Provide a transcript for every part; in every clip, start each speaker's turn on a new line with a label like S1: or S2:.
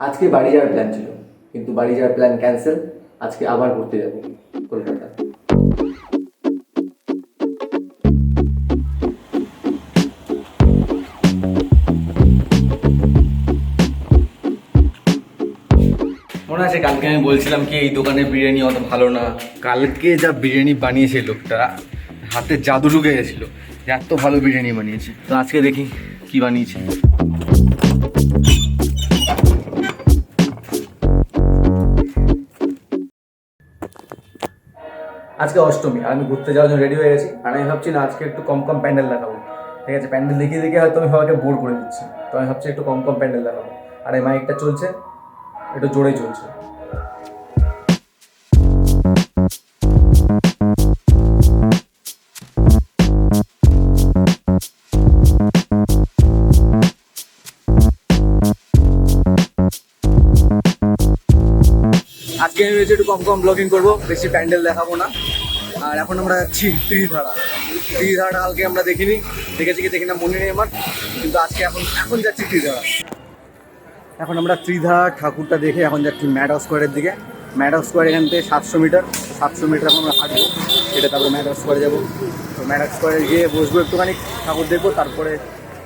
S1: আজকে বাড়ি যাওয়ার প্ল্যান ছিল, কিন্তু বাড়ি যাওয়ার প্ল্যান ক্যান্সেল। আজকে আবার ঘুরতে যাব কলকাতা। মনে আছে কালকে আমি বলছিলাম কি এই দোকানের বিরিয়ানি অত ভালো না। কালকে যা বিরিয়ানি বানিয়েছে লোকটা, হাতে জাদু ঢুকে গেছিল, এত ভালো বিরিয়ানি বানিয়েছে। তো আজকে দেখি কি বানিয়েছে। আজকে অষ্টমী আর আমি ঘুরতে যাওয়ার জন্য রেডি হয়ে গেছি। আর আমি ভাবছি না আজকে একটু কম কম প্যান্ডেল দেখাবো, ঠিক আছে? প্যান্ডেল দেখিয়ে দেখে হয়তো আমি সবাইকে বোর করে দিচ্ছি, তো আমি ভাবছি একটু কম কম প্যান্ডেল দেখাবো। আর এই মাইকটা চলছে, একটু জোরেই চলছে। আজকে আমি ভেবেছি একটু কম কম ব্লগিং করবো, বেশি প্যান্ডেল দেখাবো না। আর এখন আমরা যাচ্ছি ত্রিধারা। ত্রিধারা কালকে আমরা দেখিনি, দেখেছি কি দেখি না মনে নেই আমার, কিন্তু আজকে এখন যাচ্ছি ত্রিধারা। এখন আমরা ত্রিধারা ঠাকুরটা দেখে এখন যাচ্ছি ম্যাডাও স্কোয়ারের দিকে। ম্যাডাও স্কোয়ার এখান থেকে 700 মিটার, 700 মিটার এখন আমরা হাঁটবো, এটা তারপরে ম্যাডাও স্কোয়ারে যাবো। তো ম্যাডাও স্কোয়ারে গিয়ে বসবো, একটুখানি ঠাকুর দেখবো, তারপরে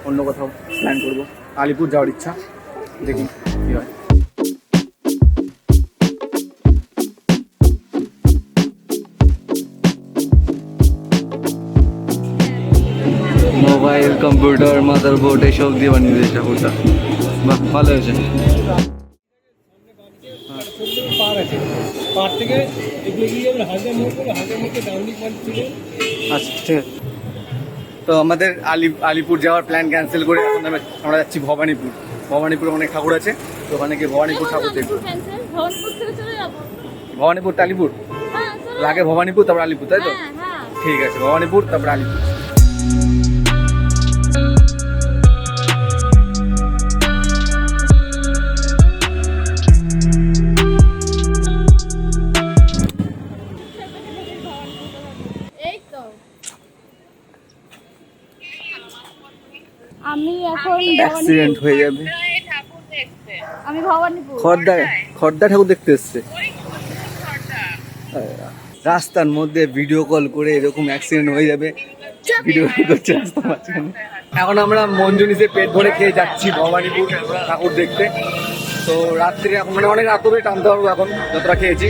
S1: অন্য কোথাও প্ল্যান করবো। আলিপুর যাওয়ার ইচ্ছা, দেখি কী হয়। মোবাইল, কম্পিউটার, মাদারবোর্ড এসব দিয়ে বানিয়ে দিয়েছে ঠাকুরটা। বাহ, ভালো হয়েছে। আচ্ছা, ঠিক আছে। তো আমাদের আলিপুর যাওয়ার প্ল্যান ক্যান্সেল করে এখন আমরা যাচ্ছি ভবানীপুর। ভবানীপুর অনেক ঠাকুর আছে, তো ওখানে গিয়ে ভবানীপুর ঠাকুর দেখবো। ভবানীপুর আলিপুর লাগে, ভবানীপুর তারপর আলিপুর, তাই তো? ঠিক আছে, ভবানীপুর তারপর আলিপুর।
S2: আমি এখন
S1: অ্যাক্সিডেন্ট হয়ে যাবে।
S2: আমি ভবানীপুর
S1: খর্দা ঠাকুর দেখতে এসছে। রাস্তার মধ্যে ভিডিও কল করে এরকম অ্যাক্সিডেন্ট হয়ে যাবে, ভিডিও করছে রাস্তার মাঝখানে। এখন আমরা মঞ্জুনিসে পেট ভরে খেয়ে যাচ্ছি ভবানীপুর ঠাকুর দেখতে। তো রাত্রে এখন মানে অনেক রাত করে টানতে পারবো এখন যতটা খেয়েছি।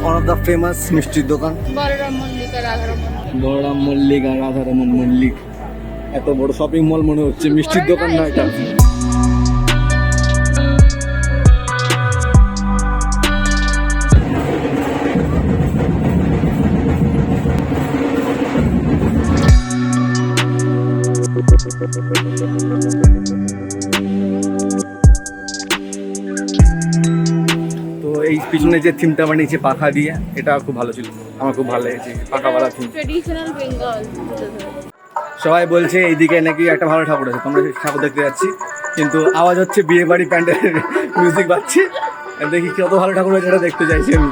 S1: ওয়ান অফ দ্য ফেমাস মিষ্টির দোকান
S2: বলরাম মল্লিক আর রাধারমণ।
S1: বলরাম মল্লিক আর রাধারমণ মল্লিক। এত বড় শপিং মল মনে হচ্ছে, মিষ্টির দোকান না এটা। তো এই পিছনে যে থিমটা বানিয়েছে পাখা দিয়ে, এটা খুব ভালো ছিল, আমার খুব ভালো লেগেছে পাখাওয়ালা থিম।
S2: ট্রেডিশনাল বেঙ্গল।
S1: সবাই বলছে এইদিকে নাকি একটা ভালো ঠাকুর আছে, তোমরা ঠাকুর দেখতে যাচ্ছি, কিন্তু আওয়াজ হচ্ছে বিয়ে বাড়ি প্যান্ডেলের মিউজিক বাজছে। দেখি কত ভালো ঠাকুর হয়েছে এটা দেখতে চাইছি আমি।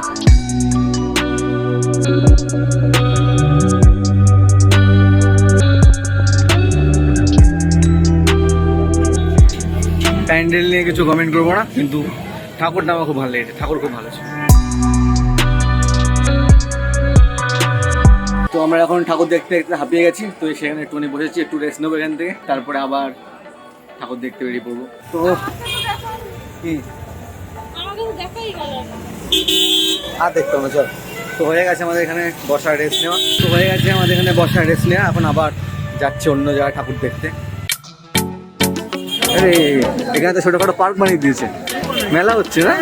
S1: প্যান্ডেল নিয়ে কিছু কমেন্ট করবো না, কিন্তু ঠাকুরটা আমার খুব ভালো লেগেছে, ঠাকুর খুব ভালো ছিল। তো আমরা এখন ঠাকুর দেখতে দেখতে হাঁপিয়ে গেছি, তো সেখানে একটুখানি বসেছি, একটু রেস্ট নেবো এখান থেকে, তারপরে আবার ঠাকুর দেখতে বেরিয়ে পড়বো। তো কি আর দেখতে হবে, চল। তো হয়ে গেছে আমাদের এখানে বসার রেস্ট নেওয়া, এখন আবার যাচ্ছে অন্য জায়গায় ঠাকুর দেখতে। আরে এখানে তো ছোটখাটো পার্ক বানিয়ে দিয়েছে, মেলা হচ্ছে না?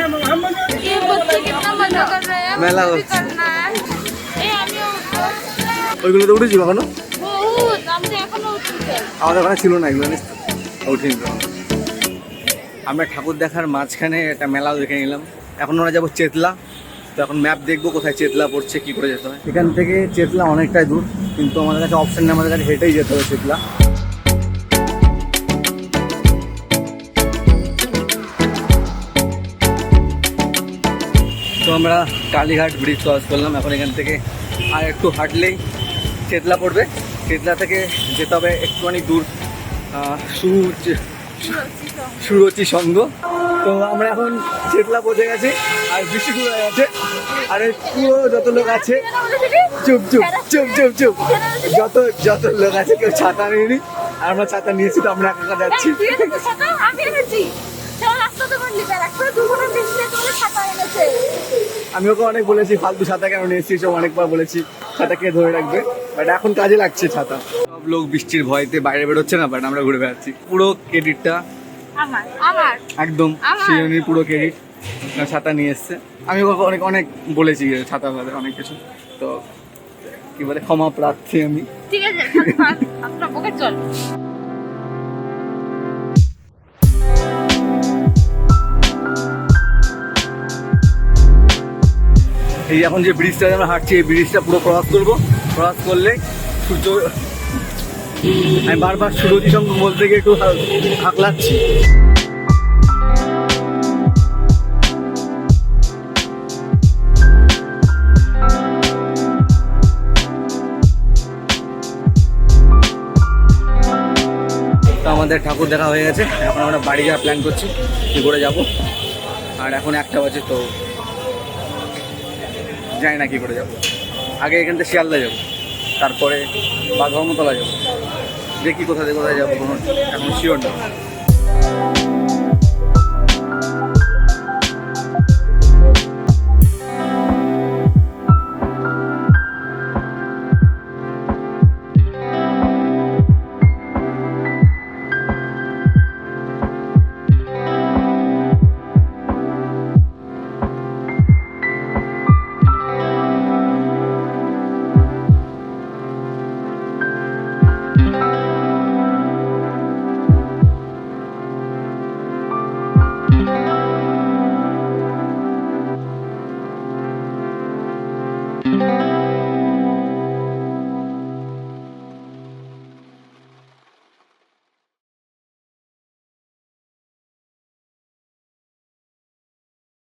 S1: মেলা হচ্ছে, ওইগুলো তো উঠেছি কখনো? আমাদের ওখানে ছিল না এগুলো, উঠিনি। আমরা ঠাকুর দেখার মাঝখানে একটা মেলাও দেখে নিলাম। এখন আমরা যাবো চেতলা। তো এখন ম্যাপ দেখবো কোথায় চেতলা পড়ছে, কি করে যেতে হয়। এখান থেকে চেতলা অনেকটাই দূর, কিন্তু আমাদের কাছে অপশন নেই, আমাদের কাছে হেঁটেই যেতে হবে চেতলা। তো আমরা কালীঘাট ব্রিজ ক্রস করলাম। এখন এখান থেকে আর একটু হাঁটলেই চেতলা পড়বে। চেতলা থেকে যেতে হবে একটুখানি দূর, সুরুচি সঙ্গ। তো আমরা এখন চেতলা পৌঁছে গেছি আর বৃষ্টি শুরু হয়ে গেছে। আর এই পুরো যত লোক আছে চুপ চুপ চুপ চুপ চুপ, যত যত লোক আছে কেউ ছাতা নিয়ে আর আমরা ছাতা নিয়েছি, তো আমরা একা একা যাচ্ছি। আমি ওকে অনেক বলেছি ফালতু ছাতা কেন নিয়েছি, সব অনেকবার বলেছি ছাতা কে ধরে রাখবে, বাট এখন কাজে লাগছে ছাতা। সব লোক বৃষ্টির ভয়তে বাইরে বেরোচ্ছে না, বাট আমরা ঘুরে বেড়াচ্ছি। পুরো ক্রেডিটটা একদম শিরোনির পুরো ক্রেডিট, ছাতা নিয়ে এসছে। আমি ওকে অনেক অনেক বলেছি ছাতা ফাতা অনেক কিছু, তো কি বলে ক্ষমা প্রার্থী আমি।
S2: ঠিক আছে, আপনার পকেট চল।
S1: এই এখন যে ব্রিজটা আমরা হাঁটছি, এই ব্রিজটা পুরো ক্রস করবো। ক্রস করলে সূর্য, আমি বারবার সুরজি সঙ্গ বলতে গিয়ে একটু হাঁকলাচ্ছি। তো আমাদের ঠাকুর দেখা হয়ে গেছে, এখন আমরা বাড়ি যাওয়ার প্ল্যান করছি, কী করে যাবো। আর এখন 1টা বাজে, তো জানি না কী করে যাবো। আগে এখান থেকে শিয়ালদা যাবো, তারপরে বাঘমতলা যাবো, দেখি কোথায় কোথায় যাবো কোনো এখন শিওর না।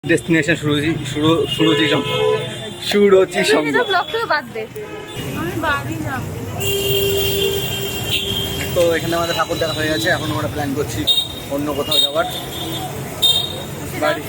S1: ডেস্টিনেশন সুরুচি সঙ্গ। তো এখানে আমাদের ঠাকুর দেখা হয়ে গেছে, এখন আমরা প্ল্যান করছি অন্য কোথাও যাওয়ার। বাড়ি